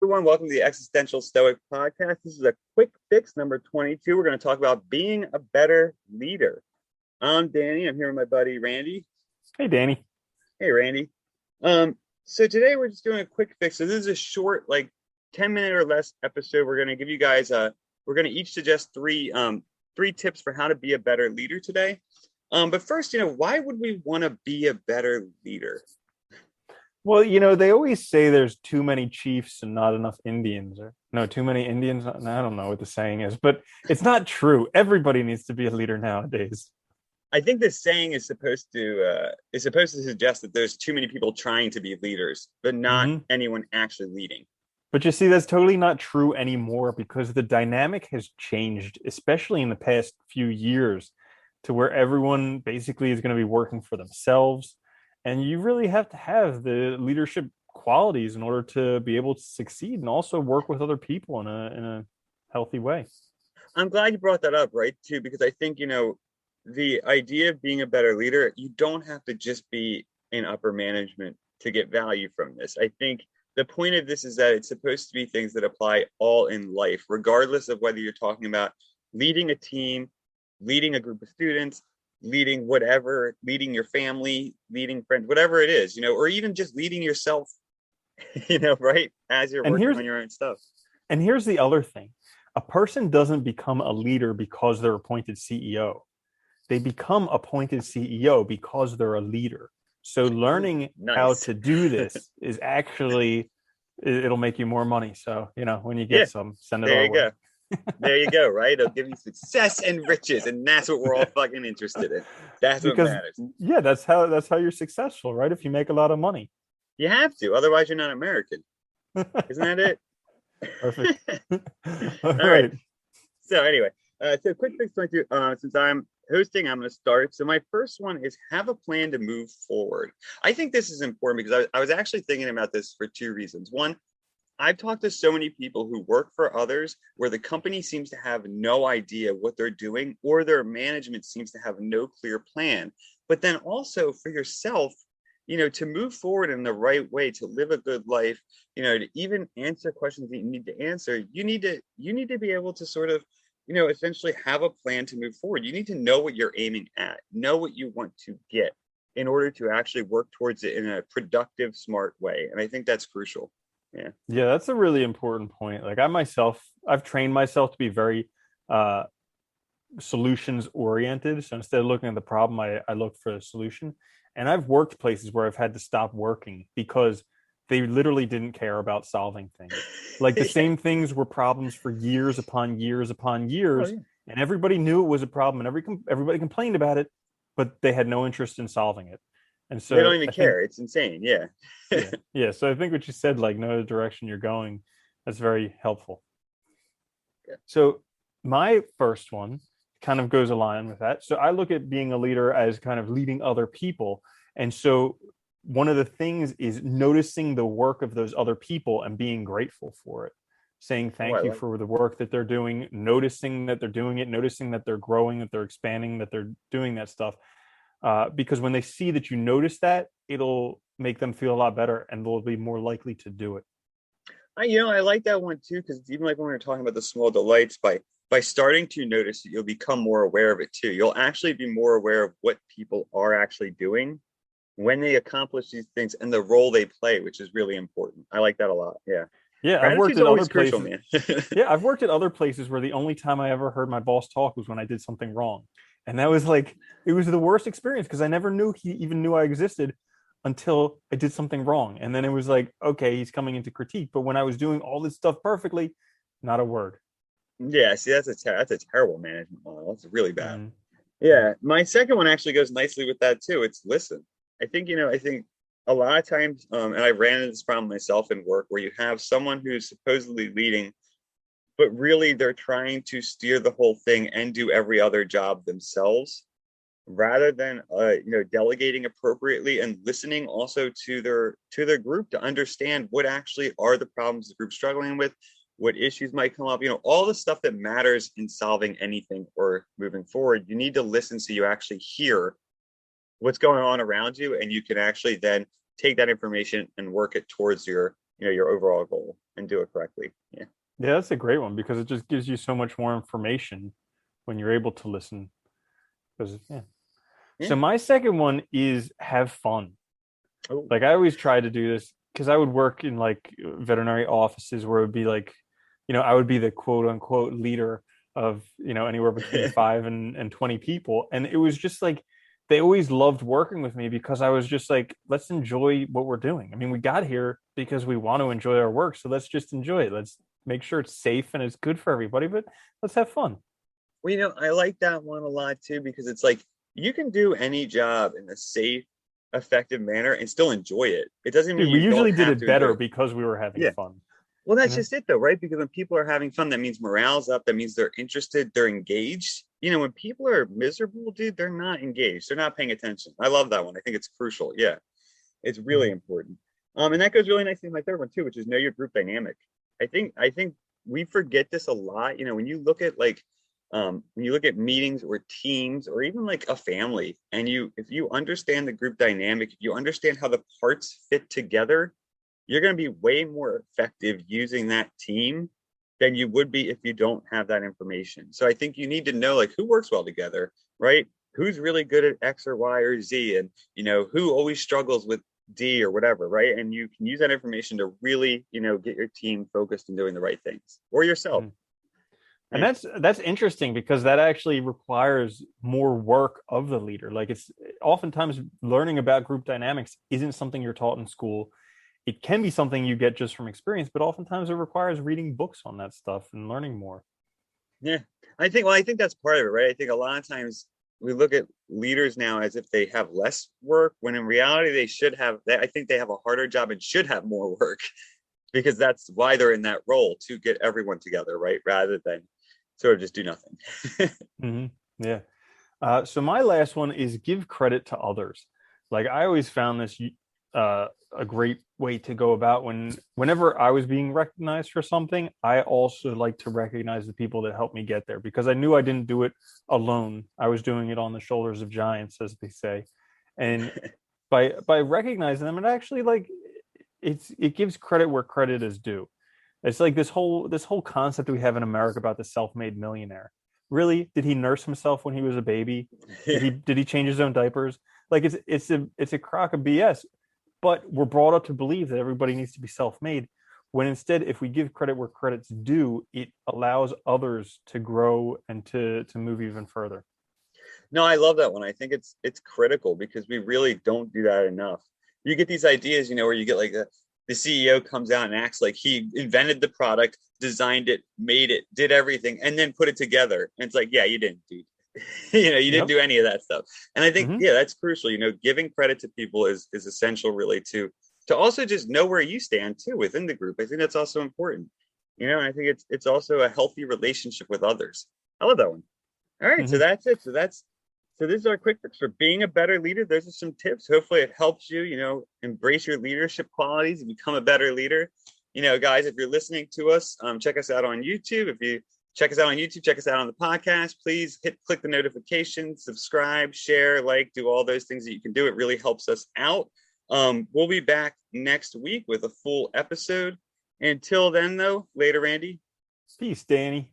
Everyone, welcome to the Existential Stoic Podcast. This is a quick fix number 22. We're going to talk about being a better leader. I'm Danny. I'm here with my buddy Randy. Hey, Danny. Hey, Randy. So today we're just doing a quick fix. So this is a short, 10-minute or less episode. We're going to give you guys we're going to each suggest three tips for how to be a better leader today. But first, why would we want to be a better leader? Well, they always say there's too many chiefs and not enough Indians, or no, too many Indians. I don't know what the saying is, but it's not true. Everybody needs to be a leader nowadays. I think this saying is supposed to suggest that there's too many people trying to be leaders, but not anyone actually leading. But you see, that's totally not true anymore because the dynamic has changed, especially in the past few years, to where everyone basically is going to be working for themselves. And you really have to have the leadership qualities in order to be able to succeed and also work with other people in a healthy way. I'm glad you brought that up, right, too, because I think, the idea of being a better leader, you don't have to just be in upper management to get value from this. I think the point of this is that it's supposed to be things that apply all in life, regardless of whether you're talking about leading a team, leading a group of students, leading whatever, leading your family, leading friends, whatever it is, or even just leading yourself, right, as you're working on your own stuff. And here's the other thing. A person doesn't become a leader because they're appointed CEO. They become appointed CEO because they're a leader. So learning how to do this is actually, it'll make you more money. So, when you get some, send it our way. There you go. There you go, right? It'll give you success and riches, and that's what we're all fucking interested in. That's what matters. Yeah, that's how you're successful, right? If you make a lot of money. You have to, otherwise you're not American. Isn't that it? Perfect. All right. So anyway, so quick fix 22. Since I'm hosting, I'm going to start. So my first one is have a plan to move forward. I think this is important because I was actually thinking about this for two reasons. One, I've talked to so many people who work for others where the company seems to have no idea what they're doing, or their management seems to have no clear plan. But then also for yourself, to move forward in the right way, to live a good life, to even answer questions that you need to answer, you need to be able to sort of, essentially have a plan to move forward. You need to know what you're aiming at, know what you want to get in order to actually work towards it in a productive, smart way. And I think that's crucial. Yeah, that's a really important point. Like I've trained myself to be very solutions oriented. So instead of looking at the problem, I look for a solution. And I've worked places where I've had to stop working because they literally didn't care about solving things. Like the same things were problems for years upon years upon years. Oh, yeah. And everybody knew it was a problem and everybody complained about it, but they had no interest in solving it. And so they don't even care. It's insane. Yeah. Yeah. So I think what you said, like know the direction you're going, that's very helpful. Yeah. So my first one kind of goes along with that. So I look at being a leader as kind of leading other people. And so one of the things is noticing the work of those other people and being grateful for it, saying thank you for the work that they're doing, noticing that they're doing it, noticing that they're growing, that they're expanding, that they're doing that stuff. Because when they see that you notice that, it'll make them feel a lot better and they'll be more likely to do it. I like that one too, because even like when we were talking about the small delights, by starting to notice it, you'll become more aware of it too. You'll actually be more aware of what people are actually doing when they accomplish these things and the role they play, which is really important. I like that a lot. Yeah. Yeah, I've worked at other places. Yeah, I've worked at other places where the only time I ever heard my boss talk was when I did something wrong. And that was it was the worst experience because I never knew he even knew I existed until I did something wrong. And then it was like, okay, he's coming into critique. But when I was doing all this stuff perfectly, not a word. Yeah, see, that's a terrible management model. It's really bad. Mm-hmm. Yeah, my second one actually goes nicely with that too. It's listen. I think a lot of times, and I ran into this problem myself in work, where you have someone who's supposedly leading, but really they're trying to steer the whole thing and do every other job themselves, rather than delegating appropriately and listening also to their group to understand what actually are the problems the group's struggling with, what issues might come up, all the stuff that matters in solving anything or moving forward. You need to listen so you actually hear what's going on around you, and you can actually then take that information and work it towards your your overall goal and do it correctly. Yeah. Yeah, that's a great one because it just gives you so much more information when you're able to listen. Because yeah. Yeah. So my second one is have fun. Oh. Like I always try to do this because I would work in like veterinary offices where it would be like, I would be the quote unquote leader of, anywhere between 5 and 20 people. And it was just like they always loved working with me because I was just like, let's enjoy what we're doing. I mean, we got here because we want to enjoy our work. So let's just enjoy it. Let's make sure it's safe and it's good for everybody, but let's have fun. Well, I like that one a lot too, because it's like you can do any job in a safe, effective manner and still enjoy it. It doesn't mean Dude, we you don't usually did have it to enjoy better it. because we were having Yeah. fun. Well, You that's know? just it though, right? Because when people are having fun, that means morale's up. That means they're interested, they're engaged. When people are miserable, dude, they're not engaged. They're not paying attention. I love that one. I think it's crucial. Yeah. It's really Mhm. important. And that goes really nicely with my third one too, which is know your group dynamic. I think we forget this a lot. When you look at meetings or teams or even like a family, and if you understand the group dynamic, if you understand how the parts fit together, you're going to be way more effective using that team than you would be if you don't have that information. So I think you need to know like who works well together, right? Who's really good at X or Y or Z, and who always struggles with D or whatever, right? And you can use that information to really, get your team focused and doing the right things, or yourself. Mhm. And Yeah. that's interesting because that actually requires more work of the leader. Like it's oftentimes learning about group dynamics isn't something you're taught in school. It can be something you get just from experience, but oftentimes it requires reading books on that stuff and learning more. Yeah. I think that's part of it, right? I think a lot of times we look at leaders now as if they have less work, when in reality they should have that. I think they have a harder job and should have more work because that's why they're in that role, to get everyone together, right? Rather than sort of just do nothing. Hmm. Yeah. So my last one is give credit to others. Like I always found this a great way to go about whenever I was being recognized for something. I also like to recognize the people that helped me get there because I knew I didn't do it alone. I was doing it on the shoulders of giants, as they say, and by recognizing them, it actually like it gives credit where credit is due. It's like this whole concept we have in America about the self-made millionaire. Really, did he nurse himself when he was a baby? Did Yeah. he change his own diapers? Like it's a crock of BS. But we're brought up to believe that everybody needs to be self-made. When instead, if we give credit where credit's due, it allows others to grow and to move even further. No, I love that one. I think it's critical because we really don't do that enough. You get these ideas, where you get like the CEO comes out and acts like he invented the product, designed it, made it, did everything, and then put it together. And it's like, yeah, you didn't, dude. You didn't Yep. do any of that stuff. And I think, Hmm. yeah, that's crucial. Giving credit to people is essential, really, to also just know where you stand too within the group. I think that's also important. And I think it's also a healthy relationship with others. I love that one. All right, so Hmm. that's it. So this is our quick fix for being a better leader. Those are some tips. Hopefully it helps you, embrace your leadership qualities and become a better leader. Guys, if you're listening to us, check us out on YouTube. If you check us out on YouTube, check us out on the podcast. Please click the notification, subscribe, share, like, do all those things that you can do. It really helps us out. We'll be back next week with a full episode. Until then, though, later, Randy. Peace, Danny.